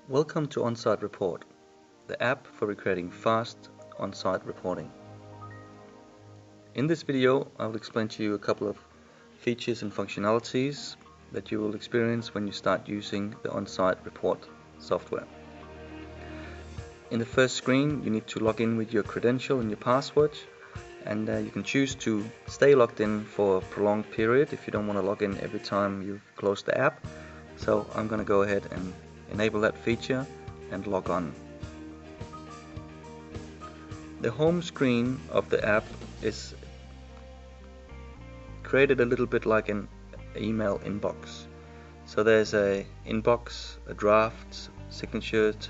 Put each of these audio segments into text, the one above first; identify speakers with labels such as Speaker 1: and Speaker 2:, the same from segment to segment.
Speaker 1: Welcome to Onsite.Report, the app for recreating fast on-site reporting. In this video, I will explain to you a couple of features and functionalities that you will experience when you start using the Onsite.Report software. In the first screen, you need to log in with your credential and your password, and you can choose to stay logged in for a prolonged period if you don't want to log in every time you close the app. So I'm going to go ahead and enable that feature and log on. The home screen of the app is created a little bit like an email inbox. So there's a inbox, a draft, signatures,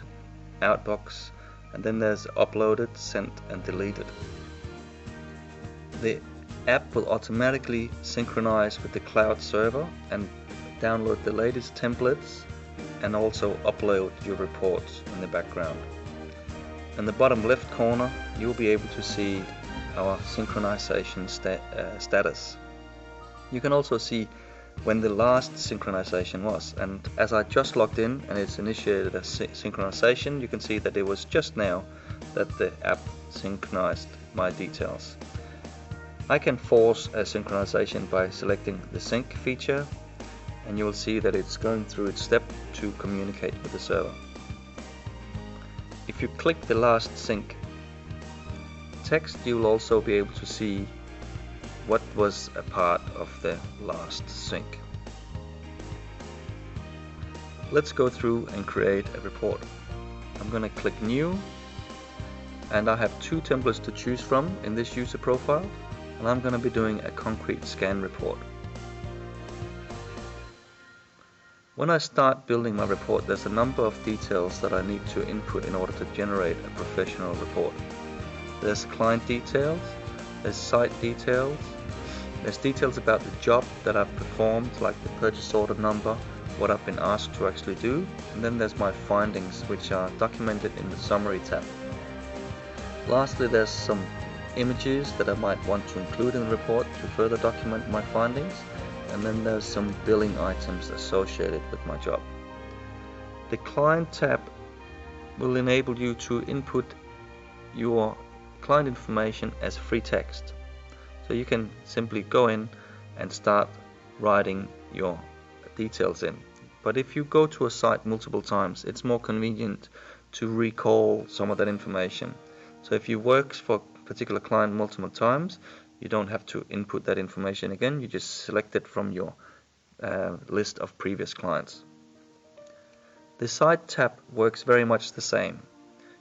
Speaker 1: outbox, and then there's uploaded, sent and deleted. The app will automatically synchronize with the cloud server and download the latest templates and also upload your reports in the background. In the bottom left corner, you'll be able to see our synchronization status. You can also see when the last synchronization was, and as I just logged in and it's initiated a synchronization, you can see that it was just now that the app synchronized my details. I can force a synchronization by selecting the sync feature, and you will see that it's going through its step to communicate with the server. If you click the last sync text, you will also be able to see what was a part of the last sync. Let's go through and create a report. I'm going to click new, and I have two templates to choose from in this user profile, and I'm going to be doing a concrete scan report. When I start building my report, there's a number of details that I need to input in order to generate a professional report. There's client details, there's site details, there's details about the job that I've performed, like the purchase order number, what I've been asked to actually do, and then there's my findings, which are documented in the summary tab. Lastly, there's some images that I might want to include in the report to further document my findings. And then there's some billing items associated with my job. The client tab will enable you to input your client information as free text. So you can simply go in and start writing your details in. But if you go to a site multiple times, it's more convenient to recall some of that information. So if you work for a particular client multiple times, you don't have to input that information again, you just select it from your list of previous clients. The site tab works very much the same.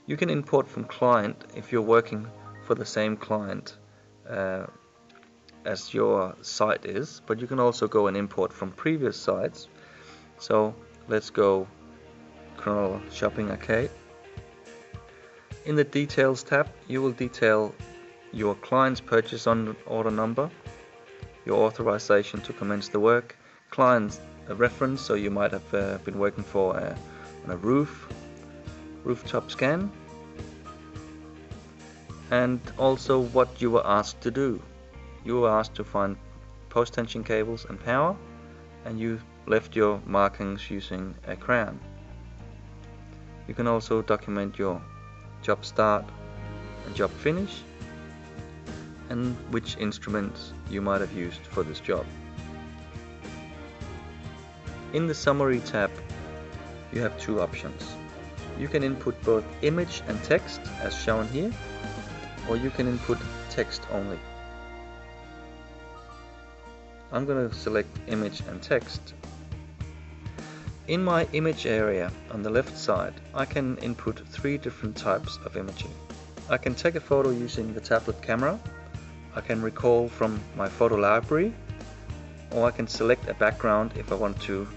Speaker 1: You can import from client if you're working for the same client as your site is, but you can also go and import from previous sites. So let's go Chronal Shopping Arcade. In the details tab, you will detail your client's purchase order number, your authorization to commence the work, client's reference, so you might have been working for on a rooftop scan, and also what you were asked to do. You were asked to find post tension cables and power, and you left your markings using a crayon. You can also document your job start and job finish, and which instruments you might have used for this job. In the summary tab, you have two options. You can input both image and text as shown here, or you can input text only. I'm going to select image and text. In my image area on the left side, I can input three different types of imaging. I can take a photo using the tablet camera, I can recall from my photo library, or I can select a background if I want to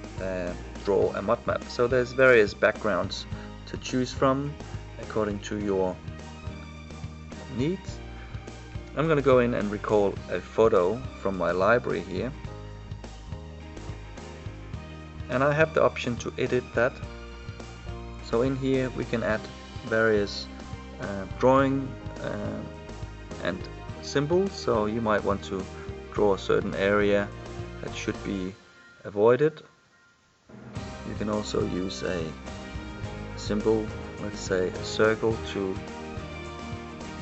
Speaker 1: draw a mud map. So there's various backgrounds to choose from according to your needs. I'm going to go in and recall a photo from my library here, and I have the option to edit that. So in here we can add various drawing and symbols, so you might want to draw a certain area that should be avoided. You can also use a symbol, let's say a circle, to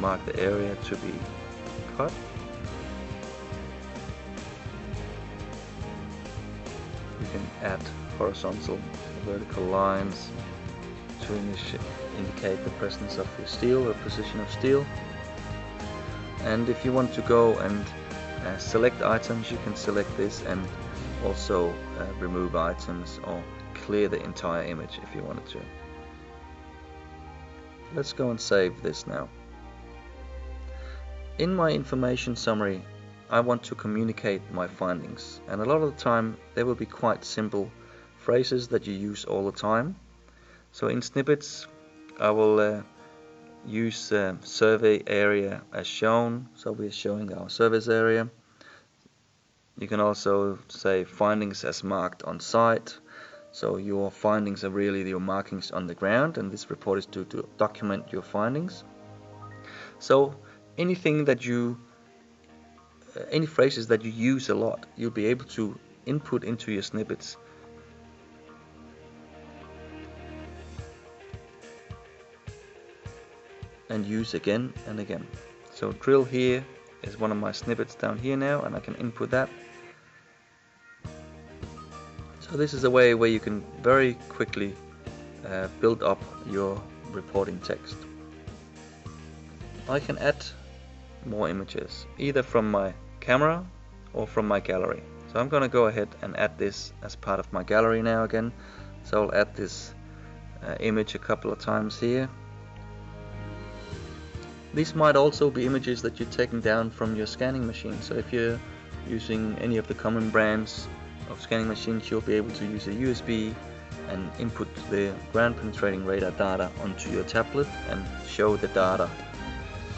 Speaker 1: mark the area to be cut. You can add horizontal or vertical lines to indicate the presence of your steel or position of steel. And if you want to go and select items, you can select this and also remove items or clear the entire image if you wanted to. Let's go and save this now. In my information summary, I want to communicate my findings, and a lot of the time they will be quite simple phrases that you use all the time. So in snippets I will use survey area as shown, so we're showing our service area. You can also say findings as marked on site, so your findings are really your markings on the ground, and this report is to document your findings. So anything that any phrases that you use a lot, you'll be able to input into your snippets. And use again and again. So drill here is one of my snippets down here now, and I can input that. So this is a way where you can very quickly build up your reporting text. I can add more images, either from my camera or from my gallery. So I'm going to go ahead and add this as part of my gallery now again. So I'll add this image a couple of times here. These might also be images that you're taking down from your scanning machine. So if you're using any of the common brands of scanning machines, you'll be able to use a USB and input the ground penetrating radar data onto your tablet and show the data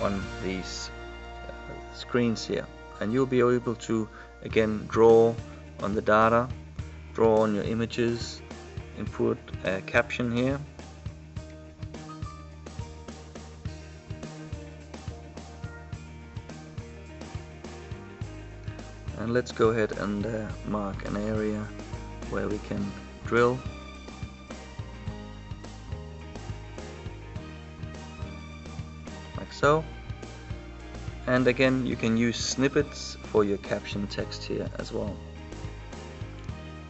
Speaker 1: on these screens here. And you'll be able to again draw on the data, draw on your images, input a caption here. And let's go ahead and mark an area where we can drill. Like so. And again, you can use snippets for your caption text here as well.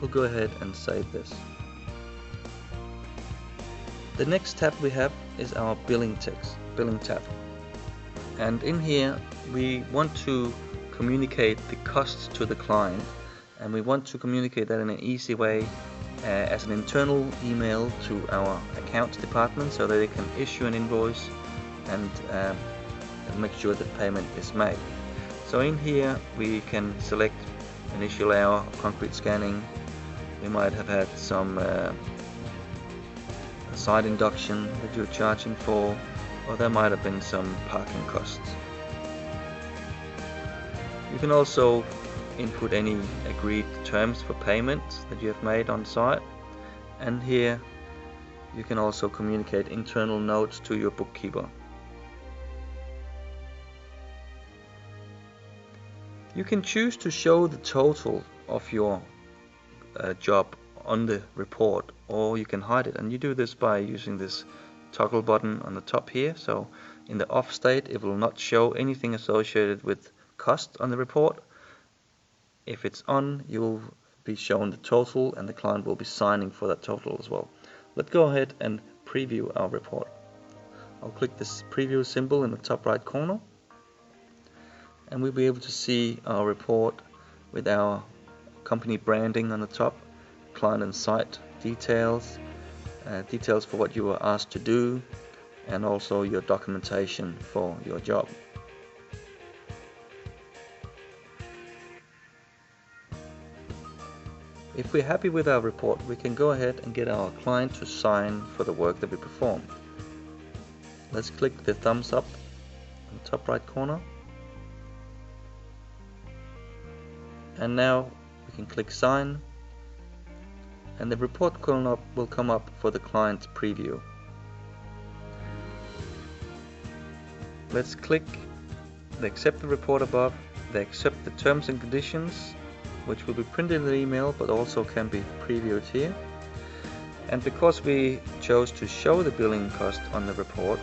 Speaker 1: We'll go ahead and save this. The next tab we have is our billing tab. And in here we want to communicate the costs to the client, and we want to communicate that in an easy way as an internal email to our accounts department, so that they can issue an invoice and make sure that payment is made. So in here we can select initial hour of concrete scanning. We might have had some site induction that you're charging for, or there might have been some parking costs. You can also input any agreed terms for payment that you have made on site, and here you can also communicate internal notes to your bookkeeper. You can choose to show the total of your job on the report, or you can hide it, and you do this by using this toggle button on the top here. So in the off state it will not show anything associated with cost on the report. If it's on, you'll be shown the total, and the client will be signing for that total as well. Let's go ahead and preview our report. I'll click this preview symbol in the top right corner, and we'll be able to see our report with our company branding on the top, client and site details, details for what you were asked to do, and also your documentation for your job. If we're happy with our report, we can go ahead and get our client to sign for the work that we performed. Let's click the thumbs up in the top right corner. And now we can click sign, and the report will come up for the client's preview. Let's click the accept the report above, the accept the terms and conditions, which will be printed in the email but also can be previewed here. And because we chose to show the billing cost on the report,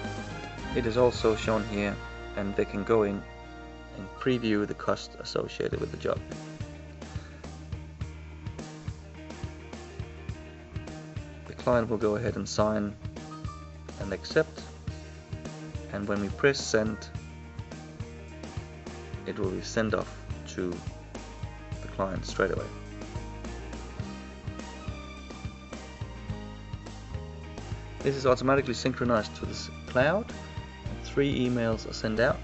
Speaker 1: it is also shown here, and they can go in and preview the cost associated with the job. The client will go ahead and sign and accept, and when we press send, it will be sent off to the client straight away. This is automatically synchronized to the cloud. 3 emails are sent out.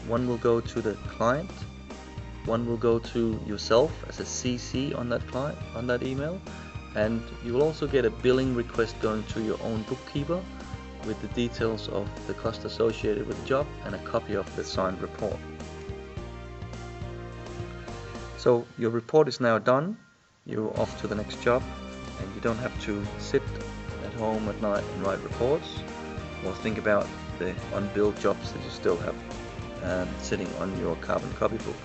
Speaker 1: One will go to the client, one will go to yourself as a CC on that client, on that email, and you will also get a billing request going to your own bookkeeper with the details of the cost associated with the job and a copy of the signed report. So your report is now done, you're off to the next job, and you don't have to sit at home at night and write reports or think about the unbilled jobs that you still have sitting on your carbon copy book.